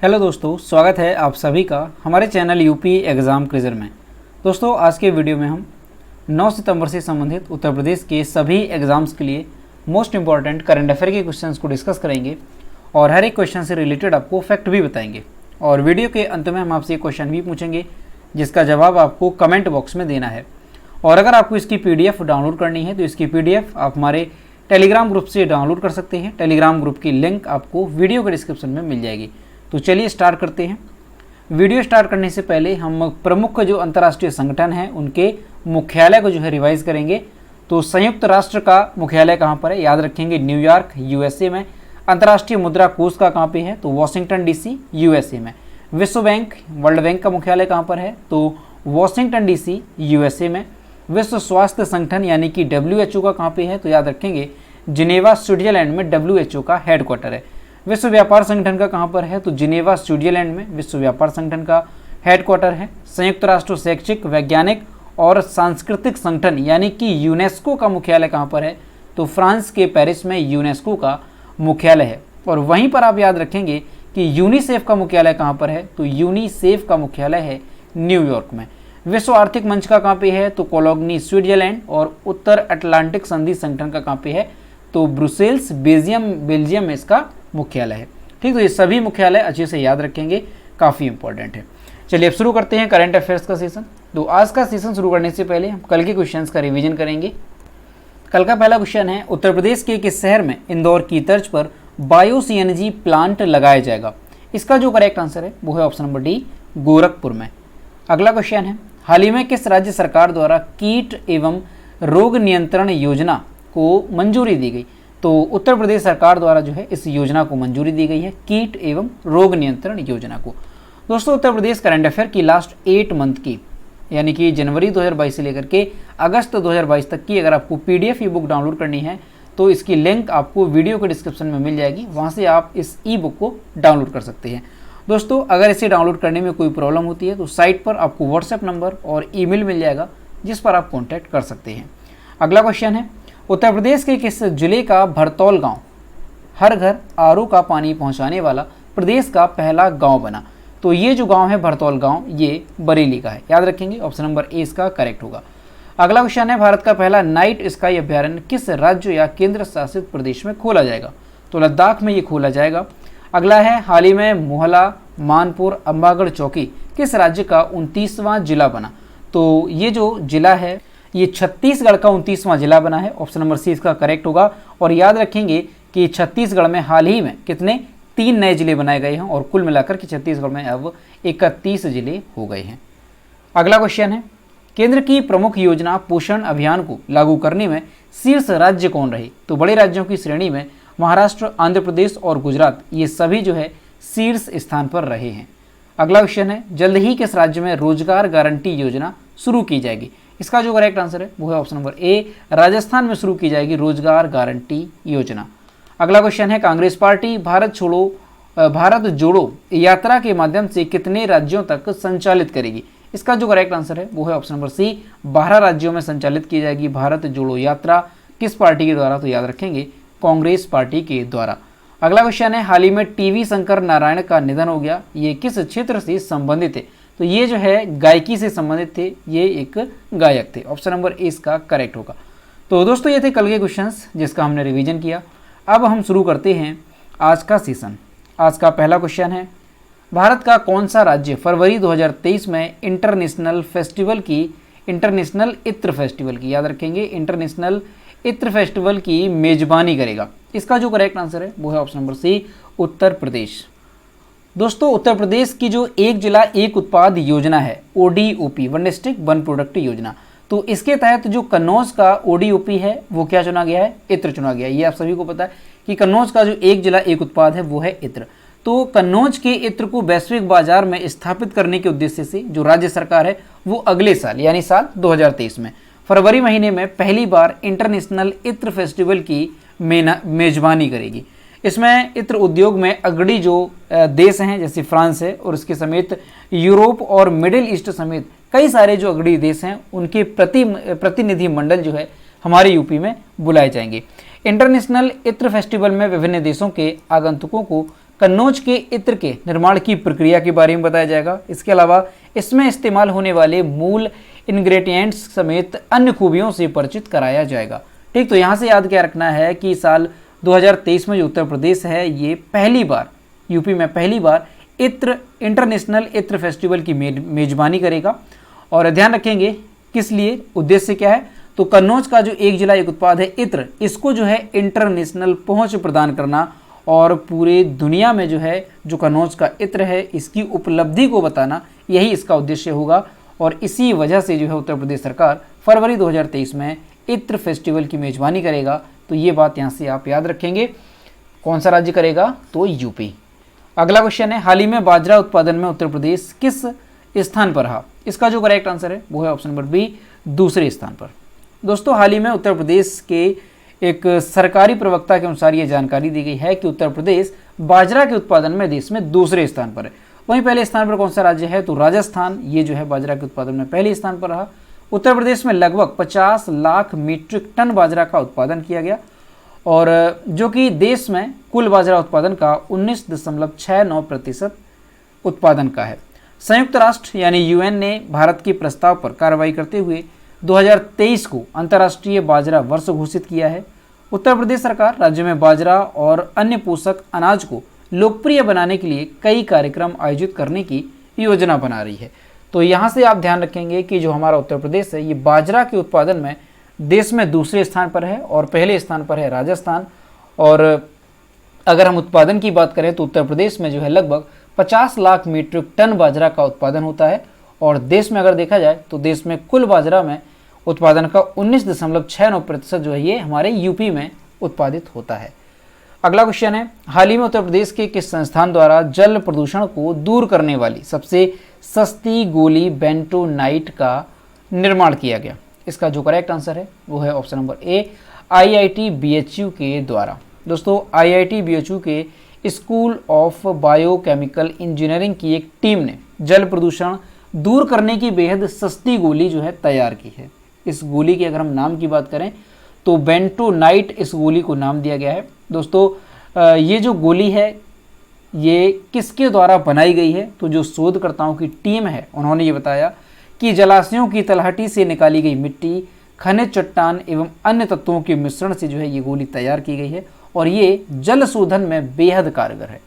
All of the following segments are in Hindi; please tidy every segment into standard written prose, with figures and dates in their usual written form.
हेलो दोस्तों, स्वागत है आप सभी का हमारे चैनल यूपी एग्ज़ाम क्विज़र में। दोस्तों, आज के वीडियो में हम 9 सितंबर से संबंधित उत्तर प्रदेश के सभी एग्ज़ाम्स के लिए मोस्ट इंपॉर्टेंट करंट अफेयर के क्वेश्चंस को डिस्कस करेंगे और हर एक क्वेश्चन से रिलेटेड आपको फैक्ट भी बताएंगे। और वीडियो के अंत में हम आपसे एक क्वेश्चन भी पूछेंगे जिसका जवाब आपको कमेंट बॉक्स में देना है। और अगर आपको इसकी PDF डाउनलोड करनी है तो इसकी PDF आप हमारे टेलीग्राम ग्रुप से डाउनलोड कर सकते हैं। टेलीग्राम ग्रुप की लिंक आपको वीडियो के डिस्क्रिप्शन में मिल जाएगी। तो चलिए स्टार्ट करते हैं। वीडियो स्टार्ट करने से पहले हम प्रमुख जो अंतर्राष्ट्रीय संगठन हैं उनके मुख्यालय को जो है रिवाइज करेंगे। तो संयुक्त राष्ट्र का मुख्यालय कहाँ पर है, याद रखेंगे न्यूयॉर्क USA में। अंतर्राष्ट्रीय मुद्रा कोष का कहाँ पे है, तो वॉशिंगटन DC USA में। विश्व बैंक वर्ल्ड बैंक का मुख्यालय कहाँ पर है, तो वॉशिंगटन DC USA में। विश्व स्वास्थ्य संगठन यानी कि WHO का कहाँ पे है, तो याद रखेंगे जिनेवा स्विट्जरलैंड में WHO का हेडक्वार्टर है। विश्व व्यापार संगठन का कहाँ पर है, तो जिनेवा स्विट्जरलैंड में विश्व व्यापार संगठन का हेडक्वार्टर है। संयुक्त राष्ट्र शैक्षिक वैज्ञानिक और सांस्कृतिक संगठन यानी कि यूनेस्को का मुख्यालय कहाँ पर है, तो फ्रांस के पेरिस में यूनेस्को का मुख्यालय है। और वहीं पर आप याद रखेंगे कि यूनिसेफ का मुख्यालय कहाँ पर है, तो यूनिसेफ का मुख्यालय है न्यूयॉर्क में। विश्व आर्थिक मंच का कहाँ पे है, तो कोलोग्नी स्विट्जरलैंड। और उत्तर अटलांटिक संधि संगठन का कहाँ पे है, तो ब्रुसेल्स बेल्जियम में इसका मुख्यालय है। ठीक, तो ये सभी मुख्यालय अच्छे से याद रखेंगे, काफ़ी इंपॉर्टेंट है। चलिए अब शुरू करते हैं करंट अफेयर्स का सेशन। तो आज का सेशन शुरू करने से पहले हम कल के क्वेश्चंस का रिवीजन करेंगे। कल का पहला क्वेश्चन है, उत्तर प्रदेश के किस शहर में इंदौर की तर्ज पर बायो CNG प्लांट लगाया जाएगा। इसका जो करेक्ट आंसर है वो है ऑप्शन नंबर डी, गोरखपुर में। अगला क्वेश्चन है, हाल ही में किस राज्य सरकार द्वारा कीट एवं रोग नियंत्रण योजना को मंजूरी दी गई। तो उत्तर प्रदेश सरकार द्वारा जो है इस योजना को मंजूरी दी गई है, कीट एवं रोग नियंत्रण योजना को। दोस्तों, उत्तर प्रदेश करंट अफेयर की लास्ट 8 मंथ की यानी कि जनवरी 2022 से लेकर के अगस्त 2022 तक की अगर आपको PDF ई बुक डाउनलोड करनी है तो इसकी लिंक आपको वीडियो के डिस्क्रिप्शन में मिल जाएगी, वहाँ से आप इस ई बुक को डाउनलोड कर सकते हैं। दोस्तों, अगर इसे डाउनलोड करने में कोई प्रॉब्लम होती है तो साइट पर आपको WhatsApp नंबर और ईमेल मिल जाएगा जिस पर आप कॉन्टैक्ट कर सकते हैं। अगला क्वेश्चन है, उत्तर प्रदेश के किस जिले का भरतौल गांव हर घर RO का पानी पहुंचाने वाला प्रदेश का पहला गांव बना। तो ये जो गांव है भरतौल गांव, ये बरेली का है, याद रखेंगे ऑप्शन नंबर ए इसका करेक्ट होगा। अगला क्वेश्चन है, भारत का पहला नाइट स्काई अभ्यारण्य किस राज्य या केंद्र शासित प्रदेश में खोला जाएगा। तो लद्दाख में ये खोला जाएगा। अगला है, हाल ही में मोहला मानपुर अंबागढ़ चौकी किस राज्य का 29वां जिला बना। तो ये जो जिला है ये छत्तीसगढ़ का 29वां जिला बना है, ऑप्शन नंबर सी इसका करेक्ट होगा। और याद रखेंगे कि छत्तीसगढ़ में हाल ही में कितने 3 नए जिले बनाए गए हैं और कुल मिलाकर के छत्तीसगढ़ में अब 31 जिले हो गए हैं। अगला क्वेश्चन है, केंद्र की प्रमुख योजना पोषण अभियान को लागू करने में शीर्ष राज्य कौन रहे। तो बड़े राज्यों की श्रेणी में महाराष्ट्र, आंध्र प्रदेश और गुजरात ये सभी जो है शीर्ष स्थान पर रहे हैं। अगला क्वेश्चन है, जल्द ही किस राज्य में रोजगार गारंटी योजना शुरू की जाएगी। इसका जो करेक्ट आंसर है वो है ऑप्शन नंबर ए, राजस्थान में शुरू की जाएगी रोजगार गारंटी योजना। अगला क्वेश्चन है, कांग्रेस पार्टी भारत जोड़ो यात्रा के माध्यम से कितने राज्यों तक संचालित करेगी। इसका जो करेक्ट आंसर है वो है ऑप्शन नंबर सी, 12 राज्यों में संचालित की जाएगी भारत जोड़ो यात्रा। किस पार्टी के द्वारा, तो याद रखेंगे कांग्रेस पार्टी के द्वारा। अगला क्वेश्चन है, हाल ही में TV शंकर नारायण का निधन हो गया, ये किस क्षेत्र से संबंधित है। तो ये जो है गायकी से संबंधित थे, ये एक गायक थे, ऑप्शन नंबर ए इसका करेक्ट होगा। तो दोस्तों, ये थे कल के क्वेश्चंस जिसका हमने रिवीजन किया। अब हम शुरू करते हैं आज का सेशन। आज का पहला क्वेश्चन है, भारत का कौन सा राज्य फरवरी 2023 में इंटरनेशनल इत्र फेस्टिवल की, याद रखेंगे इंटरनेशनल इत्र फेस्टिवल की मेजबानी करेगा। इसका जो करेक्ट आंसर है वो है option number C, Uttar Pradesh. दोस्तों, उत्तर प्रदेश की जो एक जिला एक उत्पाद योजना है ODOP, one district one product योजना, तो इसके तहत जो कन्नौज का ODOP है वो क्या चुना गया है, इत्र चुना गया है। ये आप सभी को पता है कि कन्नौज का जो एक जिला एक उत्पाद है वो है इत्र। तो कन्नौज के इत्र को वैश्विक बाजार में स्थापित करने के उद्देश्य से जो राज्य सरकार है वो अगले साल यानी साल 2023 में फरवरी महीने में पहली बार इंटरनेशनल इत्र फेस्टिवल की मेजबानी करेगी। इसमें इत्र उद्योग में अग्रणी जो देश हैं जैसे फ्रांस है और इसके समेत यूरोप और मिडिल ईस्ट समेत कई सारे जो अग्रणी देश हैं उनके प्रतिनिधि मंडल जो है हमारे यूपी में बुलाए जाएंगे। इंटरनेशनल इत्र फेस्टिवल में विभिन्न देशों के आगंतुकों को कन्नौज के इत्र के निर्माण की प्रक्रिया के बारे में बताया जाएगा। इसके अलावा इसमें इस्तेमाल होने वाले मूल इंग्रेडिएंट्स समेत अन्य खूबियों से परिचित कराया जाएगा। ठीक, तो यहाँ से याद क्या रखना है कि साल 2023 में जो उत्तर प्रदेश है ये पहली बार यूपी में पहली बार इत्र इंटरनेशनल इत्र फेस्टिवल की मेजबानी करेगा। और ध्यान रखेंगे किस लिए, उद्देश्य क्या है, तो कन्नौज का जो एक जिला एक उत्पाद है इत्र, इसको जो है इंटरनेशनल पहुंच प्रदान करना और पूरे दुनिया में जो है जो कन्नौज का इत्र है इसकी उपलब्धि को बताना, यही इसका उद्देश्य होगा। और इसी वजह से जो है उत्तर प्रदेश सरकार फरवरी 2023 में इत्र फेस्टिवल की मेजबानी करेगा। तो ये बात यहाँ से आप याद रखेंगे। कौन सा राज्य करेगा, तो यूपी। अगला क्वेश्चन है, हाल ही में बाजरा उत्पादन में उत्तर प्रदेश किस स्थान पर रहा? इसका जो करेक्ट आंसर है वो है ऑप्शन नंबर बी, दूसरे स्थान पर। दोस्तों, हाल ही में उत्तर प्रदेश के एक सरकारी प्रवक्ता के अनुसार ये जानकारी दी गई है कि उत्तर प्रदेश बाजरा के उत्पादन में देश में दूसरे स्थान पर है। वहीं पहले स्थान पर कौन सा राज्य है, तो राजस्थान, ये जो है बाजरा के उत्पादन में पहले स्थान पर रहा। उत्तर प्रदेश में लगभग 50 लाख मीट्रिक टन बाजरा का उत्पादन किया गया और जो कि देश में कुल बाजरा उत्पादन का 19.69% उत्पादन का है। संयुक्त राष्ट्र यानी यूएन ने भारत के प्रस्ताव पर कार्रवाई करते हुए 2023 को अंतर्राष्ट्रीय बाजरा वर्ष घोषित किया है। उत्तर प्रदेश सरकार राज्य में बाजरा और अन्य पोषक अनाज को लोकप्रिय बनाने के लिए कई कार्यक्रम आयोजित करने की योजना बना रही है। तो यहाँ से आप ध्यान रखेंगे कि जो हमारा उत्तर प्रदेश है ये बाजरा के उत्पादन में देश में दूसरे स्थान पर है और पहले स्थान पर है राजस्थान। और अगर हम उत्पादन की बात करें तो उत्तर प्रदेश में जो है लगभग 50 लाख मीट्रिक टन बाजरा का उत्पादन होता है और देश में अगर देखा जाए तो देश में कुल बाजरा में उत्पादन का 19.69% जो है ये हमारे यूपी में उत्पादित होता है। अगला क्वेश्चन है, हाल ही में उत्तर प्रदेश के किस संस्थान द्वारा जल प्रदूषण को दूर करने वाली सबसे सस्ती गोली बेंटोनाइट का निर्माण किया गया? इसका जो करेक्ट आंसर है वो है option number A, IIT BHU के द्वारा। दोस्तों, आईआईटी बीएचयू के स्कूल ऑफ बायोकेमिकल इंजीनियरिंग की एक टीम ने जल प्रदूषण दूर करने की बेहद सस्ती गोली जो है तैयार की है। इस गोली की अगर हम नाम की बात करें तो बेंटोनाइट इस गोली को नाम दिया गया है। दोस्तों, ये जो गोली है ये किसके द्वारा बनाई गई है, तो जो शोधकर्ताओं की टीम है उन्होंने ये बताया कि जलाशयों की तलहटी से निकाली गई मिट्टी, खनिज, चट्टान एवं अन्य तत्वों के मिश्रण से जो है ये गोली तैयार की गई है और ये जल शोधन में बेहद कारगर है।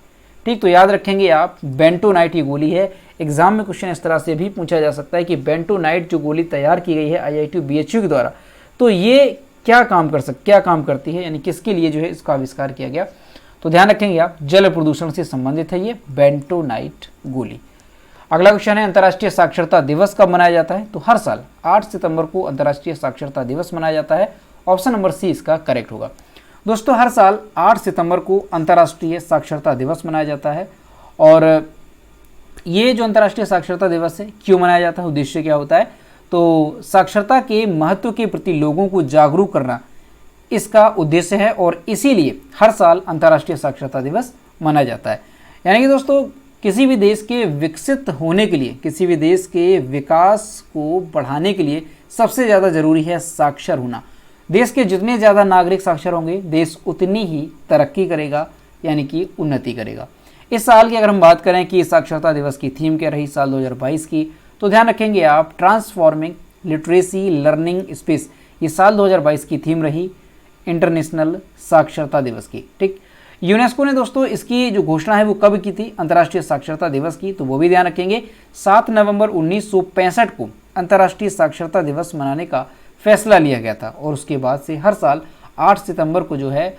ठीक, तो याद रखेंगे आप, बेंटोनाइट ये गोली है। एग्जाम में क्वेश्चन इस तरह से भी पूछा जा सकता है कि बेंटोनाइट जो गोली तैयार की गई है आईआईटी बीएचयू के द्वारा, तो ये क्या काम करती है, यानी किसके लिए जो है इसका आविष्कार किया गया? तो ध्यान रखेंगे आप, जल प्रदूषण से संबंधित है ये बेंटोनाइट गोली। अगला क्वेश्चन है, अंतर्राष्ट्रीय साक्षरता दिवस कब मनाया जाता है? तो हर साल 8 सितंबर को अंतर्राष्ट्रीय साक्षरता दिवस मनाया जाता है। ऑप्शन नंबर सी इसका करेक्ट होगा। दोस्तों, हर साल 8 सितंबर को अंतर्राष्ट्रीय साक्षरता दिवस मनाया जाता है और ये जो अंतर्राष्ट्रीय साक्षरता दिवस है क्यों मनाया जाता है, उद्देश्य क्या होता है, तो साक्षरता के महत्व के प्रति लोगों को जागरूक करना इसका उद्देश्य है और इसीलिए हर साल अंतर्राष्ट्रीय साक्षरता दिवस मनाया जाता है। यानी कि दोस्तों, किसी भी देश के विकसित होने के लिए, किसी भी देश के विकास को बढ़ाने के लिए सबसे ज़्यादा जरूरी है साक्षर होना। देश के जितने ज़्यादा नागरिक साक्षर होंगे देश उतनी ही तरक्की करेगा, यानी कि उन्नति करेगा। इस साल की अगर हम बात करें कि साक्षरता दिवस की थीम क्या रही साल 2022 की, तो ध्यान रखेंगे आप, ट्रांसफॉर्मिंग लिटरेसी लर्निंग स्पेस, ये साल 2022 की थीम रही इंटरनेशनल साक्षरता दिवस की। ठीक, यूनेस्को ने दोस्तों इसकी जो घोषणा है वो कब की थी, अंतर्राष्ट्रीय साक्षरता दिवस की, तो वो भी ध्यान रखेंगे 7 नवंबर 1965 को अंतर्राष्ट्रीय साक्षरता दिवस मनाने का फैसला लिया गया था और उसके बाद से हर साल 8 सितंबर को जो है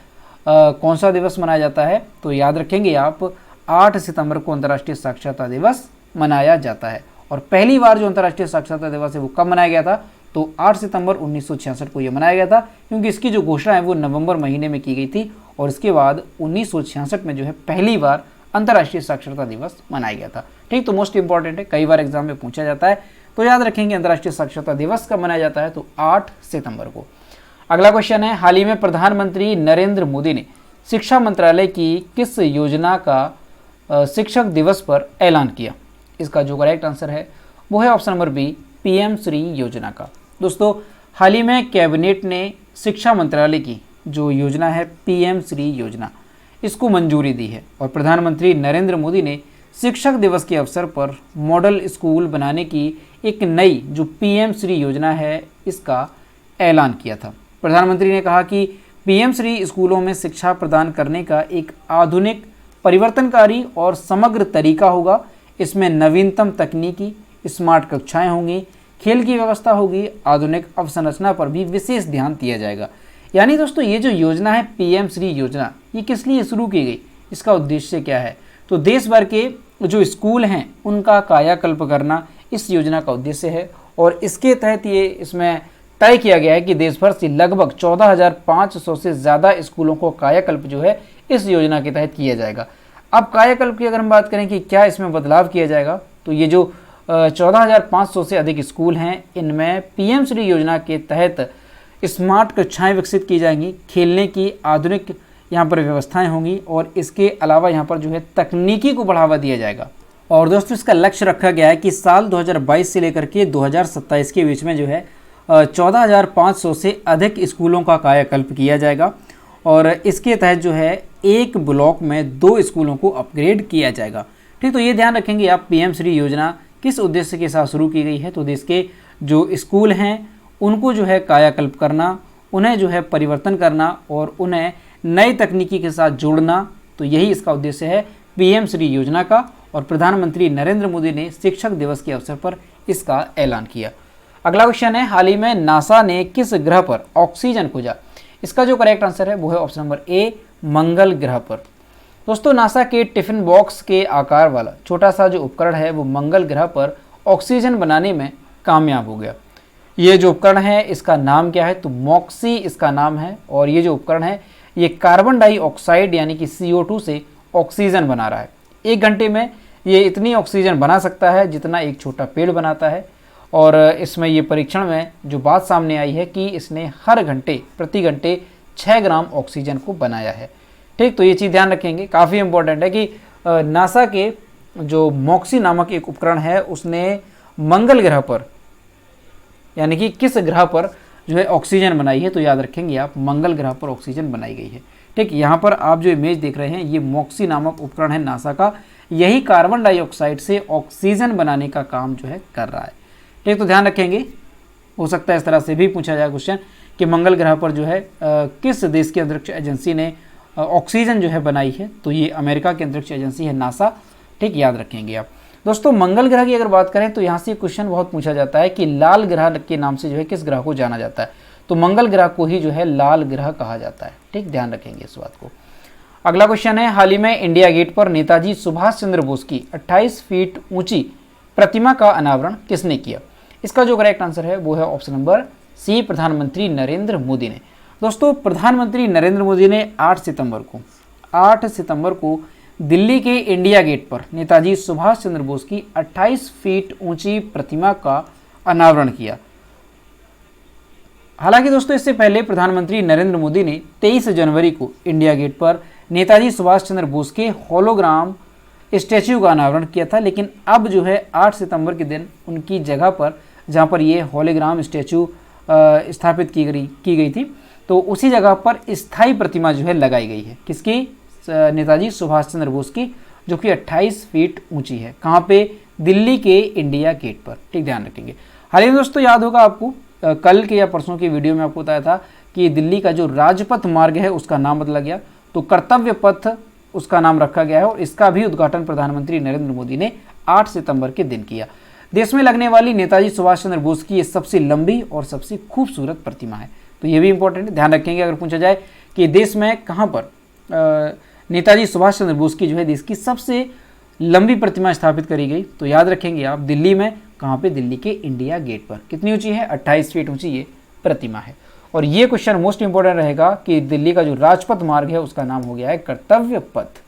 कौन सा दिवस मनाया जाता है, तो याद रखेंगे आप, 8 सितंबर को अंतर्राष्ट्रीय साक्षरता दिवस मनाया जाता है। और पहली बार जो अंतर्राष्ट्रीय साक्षरता दिवस है वो कब मनाया गया था, तो 8 सितंबर 1966 को ये मनाया गया था, क्योंकि इसकी जो घोषणा है वो नवंबर महीने में की गई थी और इसके बाद 1966 में जो है पहली बार अंतर्राष्ट्रीय साक्षरता दिवस मनाया गया था। ठीक, तो मोस्ट इंपॉर्टेंट है, कई बार एग्जाम में पूछा जाता है, तो याद रखेंगे अंतर्राष्ट्रीय साक्षरता दिवस कब मनाया जाता है, तो 8 सितंबर को। अगला क्वेश्चन है, हाल ही में प्रधानमंत्री नरेंद्र मोदी ने शिक्षा मंत्रालय की किस योजना का शिक्षक दिवस पर ऐलान किया? इसका जो करेक्ट आंसर है वो है option number B, PM Shri Yojana का। दोस्तों, हाल ही में कैबिनेट ने शिक्षा मंत्रालय की जो योजना है पीएम श्री योजना, इसको मंजूरी दी है। और प्रधानमंत्री नरेंद्र मोदी ने शिक्षक दिवस के अवसर पर मॉडल स्कूल बनाने की एक नई जो पीएम श्री योजना है इसका ऐलान किया था। प्रधानमंत्री ने कहा कि पीएम श्री स्कूलों में शिक्षा प्रदान करने का एक आधुनिक, परिवर्तनकारी और समग्र तरीका होगा। इसमें नवीनतम तकनीकी, स्मार्ट कक्षाएं होंगी, खेल की व्यवस्था होगी, आधुनिक अवसंरचना पर भी विशेष ध्यान दिया जाएगा। यानी दोस्तों ये जो योजना है पीएम श्री योजना, ये किस लिए शुरू की गई, इसका उद्देश्य क्या है? तो देश भर के जो स्कूल हैं उनका कायाकल्प करना इस योजना का उद्देश्य है। और इसके तहत ये इसमें तय किया गया है कि देश भर से लगभग 14,500 से ज़्यादा स्कूलों को कायाकल्प जो है इस योजना के तहत किया जाएगा। अब कायाकल्प की अगर हम बात करें कि क्या इसमें बदलाव किया जाएगा, तो ये जो 14,500 से अधिक स्कूल हैं इनमें पीएम श्री योजना के तहत स्मार्ट कक्षाएं विकसित की जाएंगी, खेलने की आधुनिक यहाँ पर व्यवस्थाएं होंगी और इसके अलावा यहाँ पर जो है तकनीकी को बढ़ावा दिया जाएगा। और दोस्तों इसका लक्ष्य रखा गया है कि साल 2022 से लेकर के 2027 के बीच में जो है 14,500 से अधिक स्कूलों का कायाकल्प किया जाएगा। और इसके तहत जो है एक ब्लॉक में 2 स्कूलों को अपग्रेड किया जाएगा। ठीक, तो ये ध्यान रखेंगे आप पीएम श्री योजना किस उद्देश्य के साथ शुरू की गई है। तो देश के जो स्कूल हैं उनको जो है कायाकल्प करना, उन्हें जो है परिवर्तन करना और उन्हें नई तकनीकी के साथ जोड़ना, तो यही इसका उद्देश्य है पीएम श्री योजना का। और प्रधानमंत्री नरेंद्र मोदी ने शिक्षक दिवस के अवसर पर इसका ऐलान किया। अगला क्वेश्चन है, हाल ही में नासा ने किस ग्रह पर ऑक्सीजन खोजा? इसका जो करेक्ट आंसर है वो है ऑप्शन नंबर ए, मंगल ग्रह पर। दोस्तों नासा के टिफिन बॉक्स के आकार वाला छोटा सा जो उपकरण है वो मंगल ग्रह पर ऑक्सीजन बनाने में कामयाब हो गया। ये जो उपकरण है इसका नाम क्या है? तो मॉक्सी इसका नाम है। और ये जो उपकरण है ये कार्बन डाइऑक्साइड यानी कि CO2 से ऑक्सीजन बना रहा है। 1 घंटे में ये इतनी ऑक्सीजन बना सकता है जितना एक छोटा पेड़ बनाता है। और इसमें ये परीक्षण में जो बात सामने आई है कि इसने हर घंटे प्रति घंटे 6 ग्राम ऑक्सीजन को बनाया है। ठीक, तो ये चीज़ ध्यान रखेंगे, काफ़ी इंपॉर्टेंट है कि नासा के जो मॉक्सी नामक एक उपकरण है उसने मंगल ग्रह पर यानी कि किस ग्रह पर जो है ऑक्सीजन बनाई है। तो याद रखेंगे आप, मंगल ग्रह पर ऑक्सीजन बनाई गई है। ठीक, यहाँ पर आप जो इमेज देख रहे हैं ये मॉक्सी नामक उपकरण है नासा का, यही कार्बन डाइऑक्साइड से ऑक्सीजन बनाने का काम जो है कर रहा है। ठीक, तो ध्यान रखेंगे, हो सकता है इस तरह से भी पूछा जाए क्वेश्चन कि मंगल ग्रह पर जो है किस देश की अंतरिक्ष एजेंसी ने ऑक्सीजन जो है बनाई है। तो ये अमेरिका की अंतरिक्ष एजेंसी है नासा। ठीक, याद रखेंगे आप। दोस्तों मंगल ग्रह की अगर बात करें तो यहाँ से क्वेश्चन बहुत पूछा जाता है कि लाल ग्रह के नाम से जो है किस ग्रह को जाना जाता है। तो मंगल ग्रह को ही जो है लाल ग्रह कहा जाता है। ठीक, ध्यान रखेंगे इस बात को। अगला क्वेश्चन है, हाल ही में इंडिया गेट पर नेताजी सुभाष चंद्र बोस की 28 फीट ऊंची प्रतिमा का अनावरण किसने किया? इसका जो करेक्ट आंसर है वो है ऑप्शन नंबर सी, प्रधानमंत्री नरेंद्र मोदी ने। दोस्तों प्रधानमंत्री नरेंद्र मोदी ने 8 सितंबर को दिल्ली के इंडिया गेट पर नेताजी सुभाष चंद्र बोस की 28 फीट ऊंची प्रतिमा का अनावरण किया। हालांकि दोस्तों इससे पहले प्रधानमंत्री नरेंद्र मोदी ने 23 जनवरी को इंडिया गेट पर नेताजी सुभाष चंद्र बोस के होलोग्राम स्टैच्यू का अनावरण किया था। लेकिन अब जो है 8 सितंबर के दिन उनकी जगह पर जहां पर ये होलोग्राम स्टैच्यू स्थापित की गई थी, तो उसी जगह पर स्थायी प्रतिमा जो है लगाई गई है। किसकी? नेताजी सुभाष चंद्र बोस की, जो कि 28 फीट ऊंची है। कहाँ पे? दिल्ली के इंडिया गेट पर। ठीक, ध्यान रखेंगे। हाल ही में दोस्तों याद होगा आपको, कल के या परसों की वीडियो में आपको बताया था कि दिल्ली का जो राजपथ मार्ग है उसका नाम बदला गया, तो कर्तव्य पथ उसका नाम रखा गया है। और इसका भी उद्घाटन प्रधानमंत्री नरेंद्र मोदी ने 8 सितंबर के दिन किया। देश में लगने वाली नेताजी सुभाष चंद्र बोस की ये सबसे लंबी और सबसे खूबसूरत प्रतिमा है। तो ये भी इंपॉर्टेंट है, ध्यान रखेंगे। अगर पूछा जाए कि देश में कहाँ पर नेताजी सुभाष चंद्र बोस की जो है देश की सबसे लंबी प्रतिमा स्थापित करी गई, तो याद रखेंगे आप, दिल्ली में। कहाँ पे? दिल्ली के इंडिया गेट पर। कितनी ऊंची है? 28 फीट ऊंची ये प्रतिमा है। और ये क्वेश्चन मोस्ट इंपॉर्टेंट रहेगा कि दिल्ली का जो राजपथ मार्ग है उसका नाम हो गया है कर्तव्य पथ।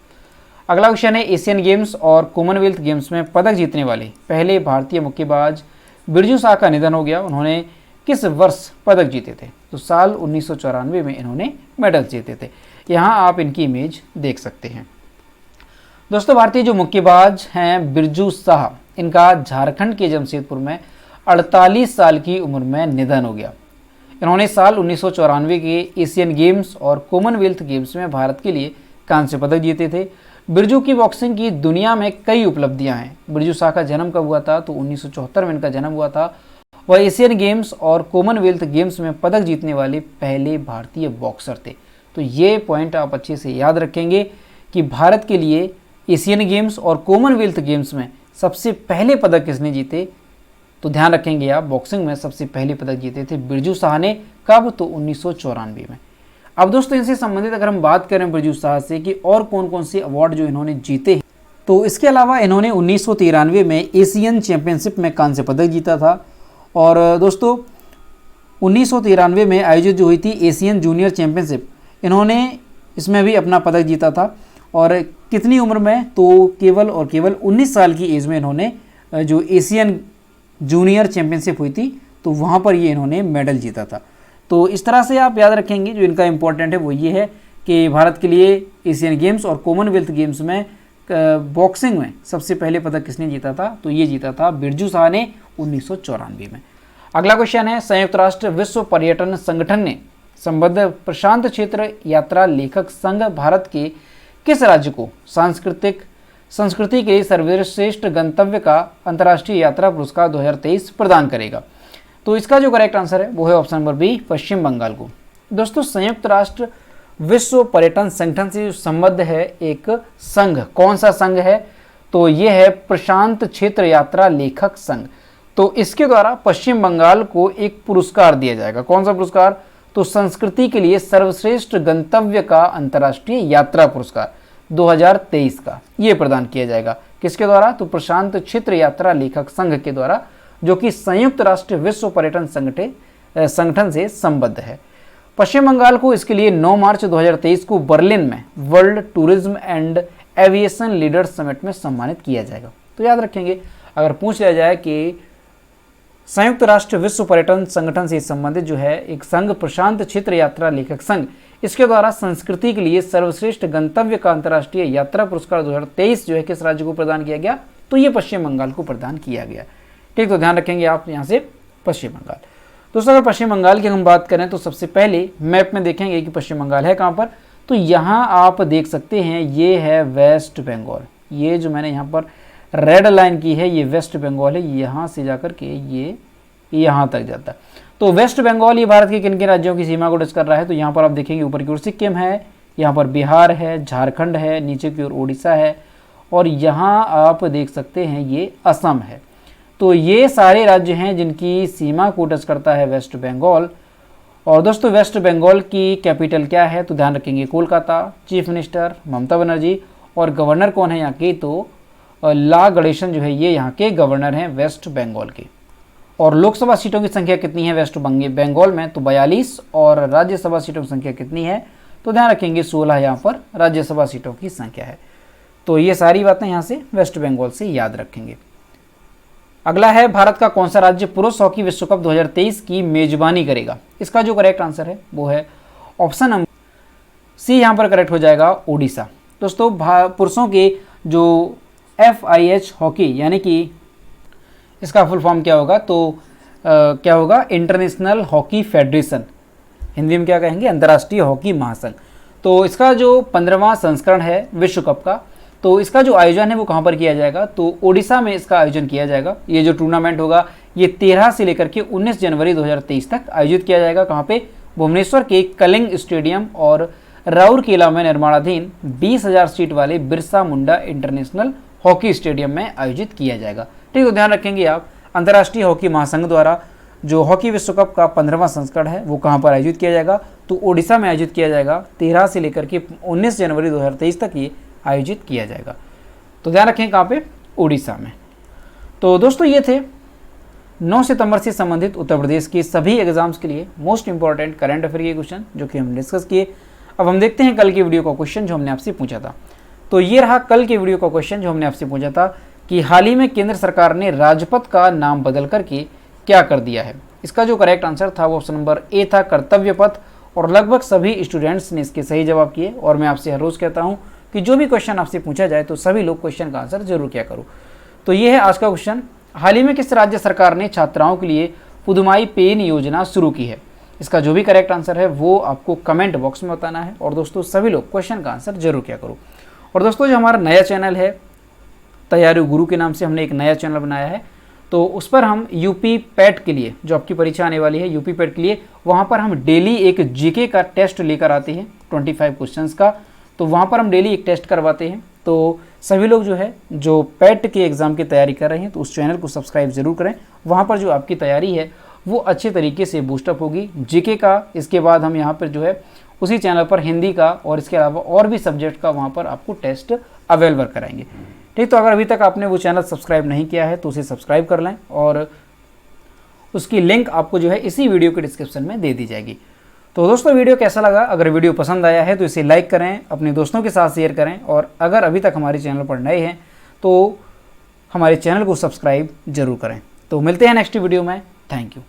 अगला क्वेश्चन है, एशियन गेम्स और कॉमनवेल्थ गेम्स में पदक जीतने वाले पहले भारतीय मुक्केबाज बिरजू शाह का निधन हो गया। उन्होंने किस वर्ष पदक जीते थे? तो साल 1994 में इन्होंने मेडल जीते थे। यहाँ आप इनकी इमेज देख सकते हैं। दोस्तों भारतीय जो मुक्केबाज हैं बिरजू शाह, इनका झारखंड के जमशेदपुर में 48 साल की उम्र में निधन हो गया। इन्होंने साल 1994 के एशियन गेम्स और कॉमनवेल्थ गेम्स में भारत के लिए कांस्य पदक जीते थे। बिरजू की बॉक्सिंग की दुनिया में कई उपलब्धियां हैं। बिरजू शाह का जन्म कब हुआ था? तो 1974 में इनका जन्म हुआ था। वह एशियन गेम्स और कॉमनवेल्थ गेम्स में पदक जीतने वाले पहले भारतीय बॉक्सर थे। तो ये पॉइंट आप अच्छे से याद रखेंगे कि भारत के लिए एशियन गेम्स और कॉमनवेल्थ गेम्स में सबसे पहले पदक किसने जीते? तो ध्यान रखेंगे आप, बॉक्सिंग में सबसे पहले पदक जीते थे बिरजू शाह ने। कब? तो 1994 में। अब दोस्तों इनसे संबंधित अगर हम बात करें बिरजू शाह से कि और कौन कौन से अवार्ड जो इन्होंने जीते हैं, तो इसके अलावा इन्होंने 1993 में एशियन चैंपियनशिप में कांस्य पदक जीता था। और दोस्तों 1993 में आयोजित जो हुई थी एशियन जूनियर चैंपियनशिप, इन्होंने इसमें भी अपना पदक जीता था। और कितनी उम्र में? तो केवल और केवल 19 साल की एज में इन्होंने जो एशियन जूनियर चैंपियनशिप हुई थी तो वहाँ पर ये इन्होंने मेडल जीता था। तो इस तरह से आप याद रखेंगे, जो इनका इम्पोर्टेंट है वो ये है कि भारत के लिए एशियन गेम्स और कॉमनवेल्थ गेम्स में बॉक्सिंग में सबसे पहले पदक किसने जीता था? तो ये जीता था बिरजू शाह ने 1994 में। अगला क्वेश्चन है, संयुक्त राष्ट्र विश्व पर्यटन संगठन ने संबद्ध प्रशांत क्षेत्र यात्रा लेखक संघ भारत के किस राज्य को संस्कृति के लिए सर्वश्रेष्ठ गंतव्य का अंतर्राष्ट्रीय यात्रा पुरस्कार 2023 प्रदान करेगा? तो इसका जो करेक्ट आंसर है वो है ऑप्शन नंबर बी, पश्चिम बंगाल को। दोस्तों संयुक्त राष्ट्र विश्व पर्यटन संगठन से संबद्ध है एक संघ, कौन सा संघ है? तो ये है प्रशांत क्षेत्र यात्रा लेखक संघ। तो इसके द्वारा पश्चिम बंगाल को एक पुरस्कार दिया जाएगा। कौन सा पुरस्कार? तो संस्कृति के लिए सर्वश्रेष्ठ गंतव्य का अंतर्राष्ट्रीय यात्रा पुरस्कार 2023 का ये प्रदान किया जाएगा। किसके द्वारा? तो प्रशांत क्षेत्र यात्रा लेखक संघ के द्वारा, जो कि संयुक्त राष्ट्र विश्व पर्यटन संगठन से संबद्ध है। पश्चिम बंगाल को इसके लिए 9 मार्च 2023 को बर्लिन में world tourism and aviation leaders summit में सम्मानित किया जाएगा। तो याद रखेंगे, अगर पूछ लिया जाए कि संयुक्त राष्ट्र विश्व पर्यटन संगठन से संबंधित जो है एक संघ प्रशांत क्षेत्र यात्रा लेखक संघ, इसके द्वारा संस्कृति के लिए सर्वश्रेष्ठ गंतव्य का अंतर्राष्ट्रीय यात्रा पुरस्कार 2023 जो है किस राज्य को प्रदान किया गया? तो ये पश्चिम बंगाल को प्रदान किया गया। ठीक, तो ध्यान रखेंगे आप यहाँ से पश्चिम बंगाल। दोस्तों अगर पश्चिम बंगाल की हम बात करें तो सबसे पहले मैप में देखेंगे कि पश्चिम बंगाल है कहाँ पर। तो यहाँ आप देख सकते हैं ये है वेस्ट बंगाल। ये जो मैंने यहाँ पर रेड लाइन की है ये वेस्ट बंगाल है। यहाँ से जाकर के ये यहाँ तक जाता है। तो वेस्ट बंगाल ये भारत के किन किन राज्यों की सीमा को टच कर रहा है? तो यहाँ पर आप देखेंगे ऊपर की ओर सिक्किम है, यहाँ पर बिहार है, झारखंड है, नीचे की ओर उड़ीसा है और यहाँ आप देख सकते हैं ये असम है। तो ये सारे राज्य हैं जिनकी सीमा को टच करता है वेस्ट बंगाल। और दोस्तों वेस्ट बंगाल की कैपिटल क्या है? तो ध्यान रखेंगे कोलकाता। चीफ मिनिस्टर ममता बनर्जी और गवर्नर कौन है यहाँ के? तो ला गणेशन जो है ये यहाँ के गवर्नर हैं वेस्ट बंगाल के। और लोकसभा सीटों की संख्या कितनी है वेस्ट बंगाल में? तो 42। और राज्यसभा सीटों की संख्या कितनी है? तो ध्यान रखेंगे 16 यहाँ पर राज्यसभा सीटों की संख्या है। तो ये सारी बातें यहाँ से वेस्ट बंगाल से याद रखेंगे। अगला है, भारत का कौन सा राज्य पुरुष हॉकी विश्व कप 2023 की मेजबानी करेगा? इसका जो करेक्ट आंसर है वो है ऑप्शन नंबर सी, यहाँ पर करेक्ट हो जाएगा ओडिशा। दोस्तों पुरुषों के जो FIH हॉकी यानी कि इसका फुल फॉर्म क्या होगा? तो क्या होगा? इंटरनेशनल हॉकी फेडरेशन, हिंदी में क्या कहेंगे? अंतर्राष्ट्रीय हॉकी महासंघ। तो इसका जो 15वां संस्करण है विश्व कप का, तो इसका जो आयोजन है वो कहाँ पर किया जाएगा? तो ओडिशा में इसका आयोजन किया जाएगा। ये जो टूर्नामेंट होगा ये 13 से लेकर के 19 जनवरी 2023 तक आयोजित किया जाएगा। कहाँ पे? भुवनेश्वर के कलिंग स्टेडियम और राउरकेला में निर्माणाधीन 20,000 सीट वाले Birsa Munda international hockey stadium में आयोजित किया जाएगा। ठीक, तो ध्यान रखेंगे आप, अंतर्राष्ट्रीय हॉकी महासंघ द्वारा जो हॉकी विश्व कप का 15वां संस्करण है वो कहाँ पर आयोजित किया जाएगा? तो ओडिशा में आयोजित किया जाएगा। 13 से लेकर के 19 जनवरी 2023 तक ये आयोजित किया जाएगा। तो ध्यान रखें कहाँ पे? ओडिशा में। तो दोस्तों ये थे 9 सितंबर से संबंधित उत्तर प्रदेश के सभी एग्जाम्स के लिए मोस्ट इंपॉर्टेंट करंट अफेयर के क्वेश्चन जो कि हम डिस्कस किए। अब हम देखते हैं कल की वीडियो का क्वेश्चन जो हमने आपसे पूछा था। तो ये रहा कल के वीडियो का क्वेश्चन जो हमने आपसे पूछा था कि हाल ही में केंद्र सरकार ने राजपथ का नाम बदल करके क्या कर दिया है? इसका जो करेक्ट आंसर था वो ऑप्शन नंबर ए था, कर्तव्य पथ। और लगभग सभी स्टूडेंट्स ने इसके सही जवाब किए। और मैं आपसे हर रोज़ कहता हूँ कि जो भी क्वेश्चन आपसे पूछा जाए तो सभी लोग क्वेश्चन का आंसर जरूर किया करो। तो ये है आज का क्वेश्चन, हाल ही में किस राज्य सरकार ने छात्राओं के लिए पुदुमाई पेन योजना शुरू की है? इसका जो भी करेक्ट आंसर है वो आपको कमेंट बॉक्स में बताना है। और दोस्तों सभी लोग क्वेश्चन का आंसर जरूर किया करो। और दोस्तों जो हमारा नया चैनल है तैयारी गुरु के नाम से हमने एक नया चैनल बनाया है, तो उस पर हम यूपी पैट के लिए, जो आपकी परीक्षा आने वाली है यूपी पैट के लिए, वहाँ पर हम डेली एक जीके का टेस्ट लेकर आते हैं 25 क्वेश्चंस का। तो वहाँ पर हम डेली एक टेस्ट करवाते हैं। तो सभी लोग जो है जो पैट के एग्ज़ाम की तैयारी कर रहे हैं तो उस चैनल को सब्सक्राइब जरूर करें। वहाँ पर जो आपकी तैयारी है वो अच्छे तरीके से बूस्टअप होगी जीके का। इसके बाद हम यहाँ पर जो है उसी चैनल पर हिंदी का और इसके अलावा और भी सब्जेक्ट का वहाँ पर आपको टेस्ट अवेलेबल कराएंगे। ठीक, तो अगर अभी तक आपने वो चैनल सब्सक्राइब नहीं किया है तो उसे सब्सक्राइब कर लें और उसकी लिंक आपको जो है इसी वीडियो के डिस्क्रिप्शन में दे दी जाएगी। तो दोस्तों वीडियो कैसा लगा? अगर वीडियो पसंद आया है तो इसे लाइक करें, अपने दोस्तों के साथ शेयर करें, और अगर अभी तक हमारे चैनल पर नए हैं तो हमारे चैनल को सब्सक्राइब जरूर करें। तो मिलते हैं नेक्स्ट वीडियो में। Thank you.